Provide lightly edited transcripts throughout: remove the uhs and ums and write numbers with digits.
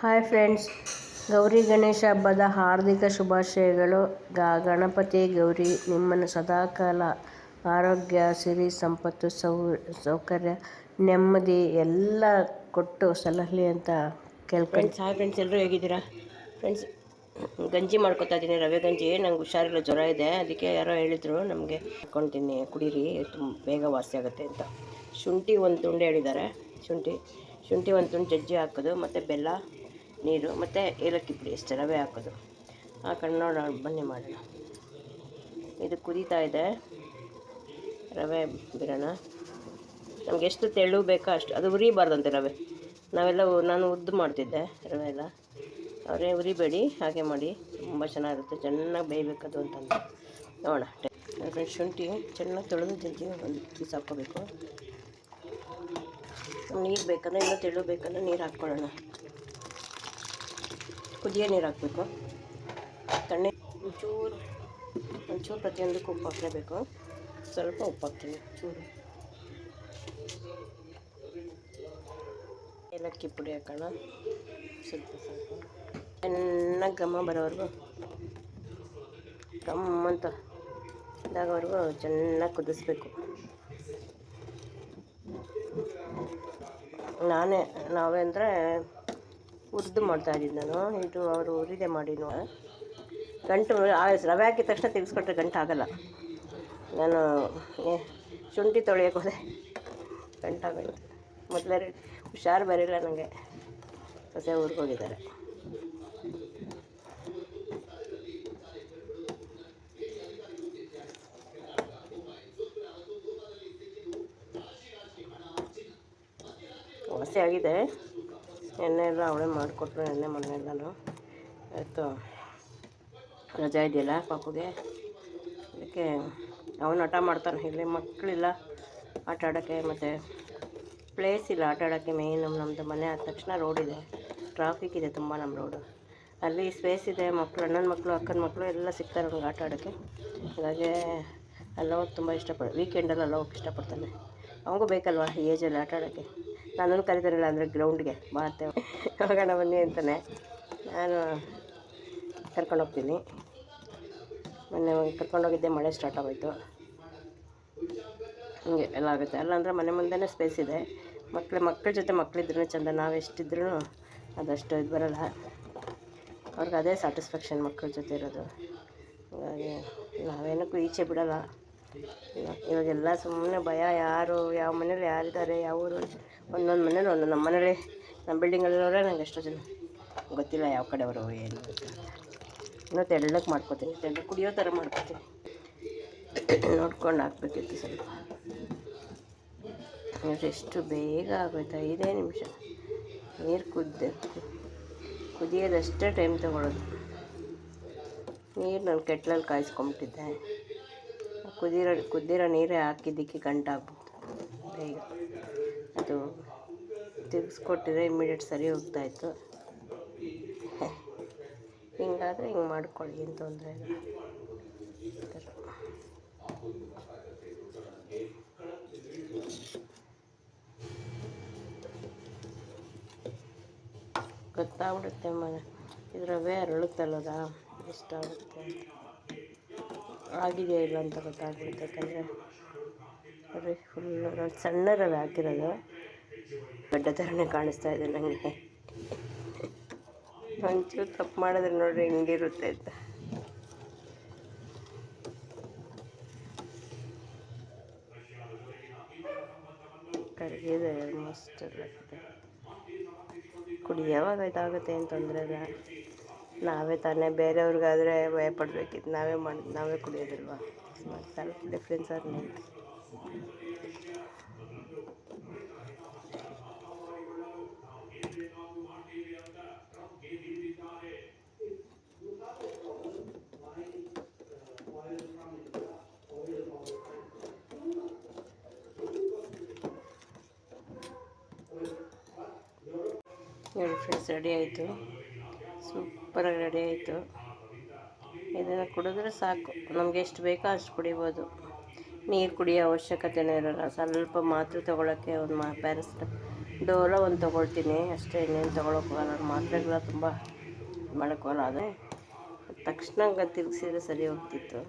Hi friends, Gauri Ganesha ಹಬ್ಬದ ಹಾರ್ದಿಕ ಶುಭಾಶಯಗಳು. ಗಣಪತಿ ಗೌರಿ ನಿಮ್ಮನ್ನು ಸದಾಕಾಲ ಆರೋಗ್ಯ, ಸಿರಿ, ಸಂಪತ್ತು, ಸೌಕರ್ಯ, ನೆಮ್ಮದಿ ಎಲ್ಲ ಕೊಟ್ಟು ಸಲಹಲಿ ಅಂತ ಕೇಳ್ಕೊಂಡು. ಹಾಯ್ ಫ್ರೆಂಡ್ಸ್, ಎಲ್ಲರೂ ಹೇಗಿದ್ದೀರಾ ಫ್ರೆಂಡ್ಸ್? ಗಂಜಿ ಮಾಡ್ಕೊತಾ ಇದ್ದೀನಿ, ರವೆ ಗಂಜಿ. ನಂಗೆ ಹುಷಾರಿಲ್ಲ, ಜ್ವರ ಇದೆ. ಅದಕ್ಕೆ ಯಾರೋ ಹೇಳಿದರು ನಮಗೆ ಹಾಕ್ಕೊತೀನಿ ಕುಡೀರಿ, ತುಂಬ ಬೇಗ ವಾಸಿ ಆಗುತ್ತೆ ಅಂತ. ಶುಂಠಿ ಒಂದು ತುಂಡು ಹೇಳಿದ್ದಾರೆ. ಶುಂಠಿ ಒಂದು ತುಂಡು ಜಜ್ಜಿ ಹಾಕೋದು, ಮತ್ತು ಬೆಲ್ಲ, ನೀರು ಮತ್ತು ಏಲಕ್ಕಿ ಪುಡಿ, ಅಷ್ಟೇ. ರವೆ ಹಾಕೋದು. ಹಾಕೊಂಡು ನೋಡೋಣ, ಬನ್ನಿ ಮಾಡೋಣ. ಇದು ಕುದೀತಾ ಇದೆ, ರವೆ ಬಿಡೋಣ. ನಮ್ಗೆ ಎಷ್ಟು ತೆಳು ಬೇಕೋ ಅಷ್ಟು. ಅದು ಉರಿಬಾರ್ದಂತೆ ರವೆ. ನಾನು ಉದ್ದು ಮಾಡ್ತಿದ್ದೆ ರವೆ ಎಲ್ಲ. ಅವರೇ ಉರಿಬೇಡಿ, ಹಾಗೆ ಮಾಡಿ, ತುಂಬ ಚೆನ್ನಾಗಿರುತ್ತೆ. ಚೆನ್ನಾಗಿ ಬೇಯಬೇಕದು ಅಂತಂದು ನೋಡೋಣ. ಶುಂಠಿ ಚೆನ್ನಾಗಿ ತೊಳೆದು ಜಜ್ಜಿ ಒಂದು ಪೀಸ್ ಹಾಕ್ಕೋಬೇಕು. ನೀರು ಬೇಕಂದ್ರೆ, ಇನ್ನೂ ತೆಳು ಬೇಕಂದ್ರೆ ನೀರು ಹಾಕ್ಕೊಳ್ಳೋಣ. ಕುದಿಯೋ ನೀರು ಹಾಕಬೇಕು. ತಣ್ಣೆ ಒಂಚೂರು ಪ್ರತಿಯೊಂದಕ್ಕೂ ಉಪ್ಪು ಹಾಕಲೇಬೇಕು. ಸ್ವಲ್ಪ ಉಪ್ಪು ಹಾಕ್ತೀನಿ, ಚೂರು. ಏಲಕ್ಕಿ ಪುಡಿ ಹಾಕೋಣ, ಸ್ವಲ್ಪ ಚೆನ್ನಾಗಿ ಘಮ ಬರೋವರೆಗೂ, ಅಂತ ಇದಾಗೋವರೆಗೂ ಚೆನ್ನಾಗಿ ಕುದಿಸ್ಬೇಕು. ನಾವೇ ಅಂದರೆ ಉರ್ದು ಮಾಡ್ತಾಯಿದ್ದೀನಿ ನಾನು. ಇದು ಅವರು ಉರಿದೆ ಮಾಡಿನೂ ಗಂಟು ರವೆ ಹಾಕಿದ ತಕ್ಷಣ ತೆಗೆಸ್ಕೊಟ್ರೆ ಗಂಟು ಆಗೋಲ್ಲ. ನಾನು ಶುಂಠಿ ತೊಳೆಯೋಕೆ ಹೋದೆ, ಗಂಟಾಗೋಯ್ತು. ಮೊದಲೇ ಹುಷಾರು ಬರಲಿಲ್ಲ ನನಗೆ, ಸೊಸೆ ಊರಿಗೆ ಹೋಗಿದ್ದಾರೆ. ವಾಸಿ ಆಗಿದೆ. ಎಣ್ಣೆ ಎಲ್ಲ ಅವಳೇ ಮಾಡಿಕೊಟ್ರು, ಎಣ್ಣೆ ಮೊನ್ನೆಲ್ಲನೂ. ಇವತ್ತು ರಜಾ ಇದೆಯಲ್ಲ ಪಾಪುಗೆ, ಅದಕ್ಕೆ ಅವನು ಆಟ ಮಾಡ್ತಾನೆ. ಇಲ್ಲಿ ಮಕ್ಕಳಿಲ್ಲ ಆಟ ಆಡೋಕ್ಕೆ, ಮತ್ತು ಪ್ಲೇಸ್ ಇಲ್ಲ ಆಟ ಆಡೋಕ್ಕೆ. ಮೇಯ್ನು ನಮ್ಮದು ಮನೆ ಆದ ತಕ್ಷಣ ರೋಡ್ ಇದೆ, ಟ್ರಾಫಿಕ್ ಇದೆ ತುಂಬ ನಮ್ಮ ರೋಡು. ಅಲ್ಲಿ ಸ್ಪೇಸ್ ಇದೆ, ಮಕ್ಕಳು, ಅಣ್ಣನ ಮಕ್ಕಳು, ಅಕ್ಕನ ಮಕ್ಕಳು ಎಲ್ಲ ಸಿಗ್ತಾರೆ ಅವ್ನಿಗೆ ಆಟ ಆಡೋಕ್ಕೆ. ಹಾಗಾಗಿ ಎಲ್ಲ ಹೋಗಿ ತುಂಬ ವೀಕೆಂಡಲ್ಲಿ ಎಲ್ಲ ಹೋಗಿ ಇಷ್ಟಪಡ್ತಾನೆ. ಅವನಿಗೂ ಬೇಕಲ್ವ ಈ ಏಜಲ್ಲಿ ಆಟ ಆಡೋಕ್ಕೆ. ನನ್ನನ್ನು ಕರೀತಾರಿಲ್ಲ ಅಂದರೆ ಗ್ರೌಂಡ್ಗೆ ಬಾರ್ತೇವೆ, ಹೋಗೋಣ ಬನ್ನಿ ಅಂತಾನೆ. ನಾನು ಕರ್ಕೊಂಡೋಗ್ತೀನಿ. ಮೊನ್ನೆ ಕರ್ಕೊಂಡೋಗಿದ್ದೆ, ಮಳೆ ಸ್ಟಾರ್ಟ್ ಆಗೋಯ್ತು. ಹಿಂಗೆ ಎಲ್ಲ ಆಗುತ್ತೆ. ಅಲ್ಲಾಂದರೆ ಮನೆ ಮುಂದೆನೇ ಸ್ಪೇಸ್ ಇದೆ. ಮಕ್ಕಳ ಜೊತೆ ಮಕ್ಕಳಿದ್ರೂ ಚೆಂದ. ನಾವೆಷ್ಟಿದ್ರೂ ಅದಷ್ಟು ಇದು ಬರೋಲ್ಲ ಅವ್ರಿಗೆ. ಅದೇ ಸ್ಯಾಟಿಸ್ಫ್ಯಾಕ್ಷನ್ ಮಕ್ಕಳ ಜೊತೆ ಇರೋದು. ಹಾಗಾಗಿ ನಾವೇನಕ್ಕೂ ಈಚೆ ಬಿಡೋಲ್ಲ. ಇವಾಗೆಲ್ಲ ಸುಮ್ಮನೆ ಭಯ. ಯಾರು ಯಾವ ಮನೇಲಿ ಯಾರಿದ್ದಾರೆ, ಯಾವ ಊರು, ಒಂದೊಂದು ಮನೇಲಿ ಒಂದು. ನಮ್ಮ ಮನೇಲಿ, ನಮ್ಮ ಬಿಲ್ಡಿಂಗಲ್ಲಿರೋರೇ ನನಗೆ ಎಷ್ಟೋ ಜನ ಗೊತ್ತಿಲ್ಲ ಯಾವ ಕಡೆಯವರು ಏನು ಅಂತ. ಇನ್ನೂ ತೆಳ್ಳಗೆ ಮಾಡ್ಕೊತೀನಿ, ತೆಳ್ಳಗೆ ಕುಡಿಯೋ ಥರ ಮಾಡ್ಕೊತೀನಿ. ನೋಡ್ಕೊಂಡು ಹಾಕ್ಬೇಕಿತ್ತು ಸ್ವಲ್ಪ. ಎಷ್ಟು ಬೇಗ ಆಗೋಯ್ತು, 5 ನಿಮಿಷ. ನೀರು ಕುದಿಯೋದಷ್ಟೇ ಟೈಮ್ ತೊಗೊಳ್ಳೋದು. ನೀರು ನಾನು ಕೆಟ್ಲಲ್ಲಿ ಕಾಯಿಸ್ಕೊಂಬಿಟ್ಟಿದ್ದೆ. ಕುದ್ದಿರೋ ನೀರೇ ಹಾಕಿದ್ದಕ್ಕೆ ಗಂಟಾಗ್ಬಿಡ್ತು ಬೇಗ. ಅದು ತಿರ್ಗಿಸ್ಕೊಟ್ಟಿದ್ರೆ ಇಮ್ಮಿಡಿಯೇಟ್ ಸರಿ ಹೋಗ್ತಾಯಿತ್ತು. ಹಿಂಗಾದರೆ ಹಿಂಗೆ ಮಾಡ್ಕೊಳ್ಳಿ, ಏನು ತೊಂದರೆ ಇಲ್ಲ. ಗೊತ್ತಾಗ್ಬಿಡುತ್ತೆ ಇದು ರವೆ ಅರಳುತ್ತಲ್ಲದ ಎಷ್ಟಾಗುತ್ತೆ ಆಗಿದೆಯಾ ಇಲ್ಲ ಅಂತ ಗೊತ್ತಾಗ್ಬಿಡುತ್ತೆ. ಯಾಕಂದರೆ ರವೆ ಫುಲ್ಲು ಸಣ್ಣ ರವೆ ಹಾಕಿರೋದು. ಗಡ್ಡೆ ಥರನೇ ಕಾಣಿಸ್ತಾ ಇದೆ ನನಗೆ. ಒಂಚೂರು ತಪ್ಪು ಮಾಡಿದ್ರೆ ನೋಡ್ರಿ ಹೆಂಗಿರುತ್ತೆ ಅಂತ. ಕರಗಿದೆ ಆಲ್ಮೋಸ್ಟ್ ಎಲ್ಲ. ಕುಡಿ ಯಾವಾಗ ಇದಾಗುತ್ತೆ ಏನು ತೊಂದರೆ ಇಲ್ಲ. ನಾವೇ ತಾನೇ, ಬೇರೆಯವ್ರಿಗಾದರೆ ಭಯಪಡಬೇಕಿತ್ತು. ನಾವೇ ಕುಡಿಯೋದಿಲ್ವ. ಸೆಲ್ಫ್ ಡಿಫ್ರೆನ್ಸ್ ಆದ್ರೆ ನೋಡಿ ಫ್ರೆಂಡ್ಸ್, ರೆಡಿ ಆಯಿತು. ಸೂಪರಾಗಿ ರೆಡಿ ಆಯಿತು. ಇದನ್ನು ಕುಡಿದ್ರೆ ಸಾಕು, ನಮಗೆ ಎಷ್ಟು ಬೇಕೋ ಅಷ್ಟು ಕುಡಿಬೋದು. ನೀರು ಕುಡಿಯೋ ಅವಶ್ಯಕತೆಯೇ ಇರೋಲ್ಲ. ಸ್ವಲ್ಪ ಮಾತ್ರೆ ತೊಗೊಳಕ್ಕೆ ಒಂದು ಡೋಲೋ ಒಂದು ತೊಗೊಳ್ತೀನಿ ಅಷ್ಟೇ, ಇನ್ನೇನು ತೊಗೊಳಕ್ಕೋಗಲ್ಲ. ಮಾತ್ರೆಗಳ ತುಂಬ ಮಾಡೋಕ್ಕೋಗಲ್ಲ. ಆದರೆ ತಕ್ಷಣ ಹಂಗೆ ತಿರುಗಿಸಿದ್ರೆ ಸರಿ ಹೋಗ್ತಿತ್ತು.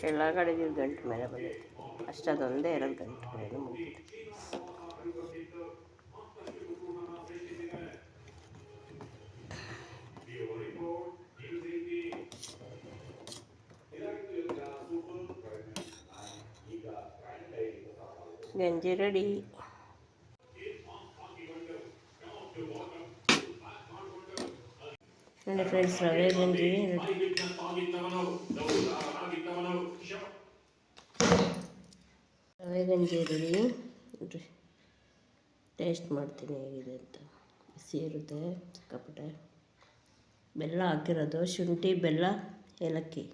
ಕೆಳಗಡೆ ಗಂಟು ಮೇಲೆ ಬಂದೈತಿ ಅಷ್ಟೇ, ಅದೊಂದೇ ಇರೋದು ಗಂಟು ಮೇಲೆ ಮುಗಿತು. ಗಂಜಿ ರೆಡಿ. ನೋಡಿ ಫ್ರೆಂಡ್ಸ್, ರವೆ ಗಂಜಿ ರೆಡಿ. ರವೆ ಗಂಜಿ ರೆಡಿ. ನೋಡಿರಿ, ಟೇಸ್ಟ್ ಮಾಡ್ತೀನಿ ಹೇಗಿದೆ ಅಂತ. ಬಿಸಿ ಇರುತ್ತೆ ಸಿಕ್ಕಾಪಟ್ಟೆ. ಬೆಲ್ಲ ಹಾಕಿರೋದು, ಶುಂಠಿ, ಬೆಲ್ಲ, ಏಲಕ್ಕಿ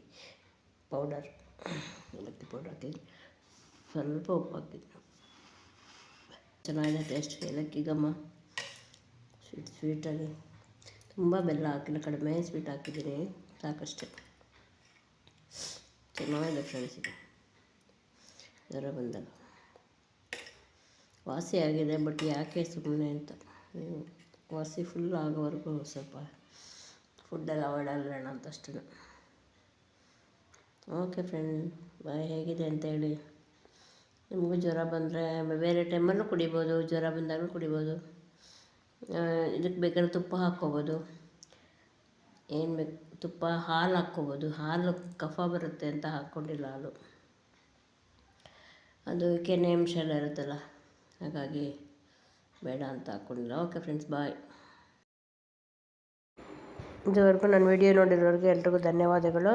ಪೌಡರ್, ಏಲಕ್ಕಿ ಪೌಡರ್ ಹಾಕಿ ಸ್ವಲ್ಪ ಉಪ್ಪು ಹಾಕಿದ್ದು. ಚೆನ್ನಾಗಿದೆ ಟೇಸ್ಟ್. ಏಲಕ್ಕಿ ಘಮ, ಸ್ವೀಟಾಗಿ. ತುಂಬ ಬೆಲ್ಲ ಹಾಕಿಲ್ಲ, ಕಡಿಮೆ ಸ್ವೀಟ್ ಹಾಕಿದ್ದೀನಿ, ಸಾಕಷ್ಟೇ. ಚೆನ್ನಾಗಿದೆ ಫ್ರೆಂಡ್ಸ್. ಇದು ಜ್ವರ ಬಂದಾಗ ವಾಸಿ ಆಗಿದೆ, ಬಟ್ ಯಾಕೆ ಸುಮ್ಮನೆ ಅಂತ. ವಾಸಿ ಫುಲ್ ಆಗೋವರೆಗೂ ಸ್ವಲ್ಪ ಫುಡ್ಡೆಲ್ಲ ಅವಾಯ್ಡ್ ಮಾಡೋಣ ಅಂತ ಅಷ್ಟೇ. ಓಕೆ ಫ್ರೆಂಡ್, ಬಾಯ್. ಹೇಗಿದೆ ಅಂತ ಹೇಳಿ. ನಿಮಗೂ ಜ್ವರ ಬಂದರೆ ಬೇರೆ ಟೈಮಲ್ಲೂ ಕುಡಿಬೋದು, ಜ್ವರ ಬಂದಾಗಲೂ ಕುಡಿಬೋದು. ಇದಕ್ಕೆ ಬೇಕಾದ್ರೆ ತುಪ್ಪ ಹಾಕ್ಕೊಬೋದು, ಏನು ಬೇಕು ತುಪ್ಪ. ಹಾಲು ಹಾಕ್ಕೊಬೋದು. ಹಾಲು ಕಫ ಬರುತ್ತೆ ಅಂತ ಹಾಕ್ಕೊಂಡಿಲ್ಲ ಹಾಲು, ಅದು ಕೆನೆ ಅಂಶ ಎಲ್ಲ ಇರುತ್ತಲ್ಲ, ಹಾಗಾಗಿ ಬೇಡ ಅಂತ ಹಾಕ್ಕೊಂಡಿಲ್ಲ. ಓಕೆ ಫ್ರೆಂಡ್ಸ್, ಬಾಯ್. ಇದುವರೆಗೂ ನನ್ನ ವಿಡಿಯೋ ನೋಡಿರೋರಿಗೆ ಎಲ್ರಿಗೂ ಧನ್ಯವಾದಗಳು.